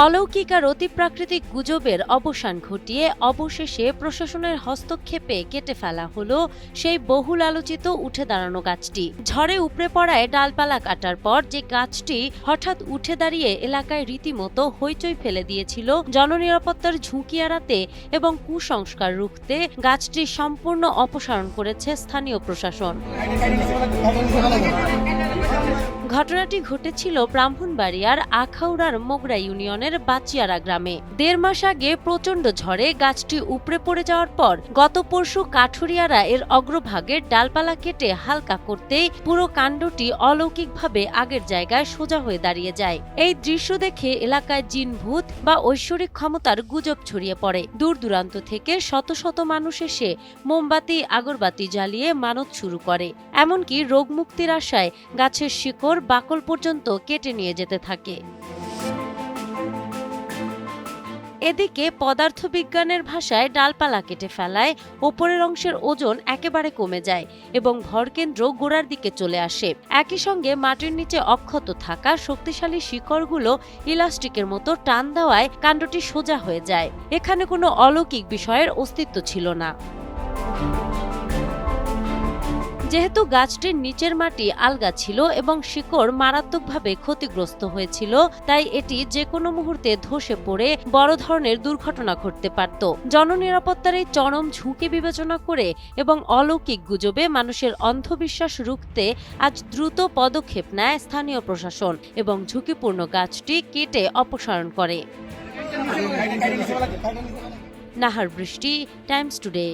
অলৌকিক আর অতিপ্রাকৃতিক গুজবের অবসান ঘটিয়ে অবশেষে প্রশাসনের হস্তক্ষেপে কেটে ফেলা হলো সেই বহুল আলোচিত উঠে দাঁড়ানো গাছটি। ঝড়ে উপড়ে পড়ায় ডালপালা কাটার পর যে গাছটি হঠাৎ উঠে দাঁড়িয়ে এলাকায় রীতিমতো হইচই ফেলে দিয়েছিল, জননিরাপত্তার ঝুঁকি এড়াতে এবং কুসংস্কার রুখতে গাছটি সম্পূর্ণ অপসারণ করেছে স্থানীয় প্রশাসন। ঘটনাটি ঘটেছিল ব্রাহ্মণবাড়িয়ার আখাউড়ার মোগরা ইউনিয়নের বাচিয়ারা গ্রামে। ১.৫ মাস আগে প্রচণ্ড ঝড়ে গাছটি উপড়ে পড়ে যাওয়ার পর গত পরশু কাঠুরিয়ারা এর অগ্রভাগের ডালপালা কেটে হালকা করতেই পুরো কাণ্ডটি অলৌকিকভাবে আগের জায়গায় সোজা হয়ে দাঁড়িয়ে যায়। এই দৃশ্য দেখে এলাকায় জিনভূত বা ঐশ্বরিক ক্ষমতার গুজব ছড়িয়ে পড়ে। দূর দূরান্ত থেকে শত শত মানুষ এসে মোমবাতি আগরবাতি জ্বালিয়ে মানত শুরু করে, এমনকি রোগ মুক্তির আশায় গাছের শিকড় বাকল পর্যন্ত কেটে নিয়ে যেতে থাকে। এদিকে পদার্থবিজ্ঞানের ভাষায় ডালপালা কেটে ফেলায় ওপরের অংশের ওজন একেবারে কমে যায় এবং ভরকেন্দ্র গোড়ার দিকে চলে আসে। একই সঙ্গে মাটির নিচে অক্ষত থাকা শক্তিশালী শিকড়গুলো ইলাস্টিকের মতো টান দেওয়ায় কাণ্ডটি সোজা হয়ে যায়। এখানে কোনো অলৌকিক বিষয়ের অস্তিত্ব ছিল না। যেহেতু গাছটির নিচের মাটি আলগা ছিল এবং শিকড় মারাত্মকভাবে ক্ষতিগ্রস্ত হয়েছিল, তাই এটি যে কোনো মুহূর্তে ধসে পড়ে বড় ধরনের দুর্ঘটনা ঘটতে পারত। জননিরাপত্তার এই চরম ঝুঁকি বিবেচনা করে এবং অলৌকিক গুজবে মানুষের অন্ধবিশ্বাস রুখতে আজ দ্রুত পদক্ষেপ নেয় স্থানীয় প্রশাসন এবং ঝুঁকিপূর্ণ গাছটি কেটে অপসারণ করে। নাহার বৃষ্টি, টাইমস টুডে।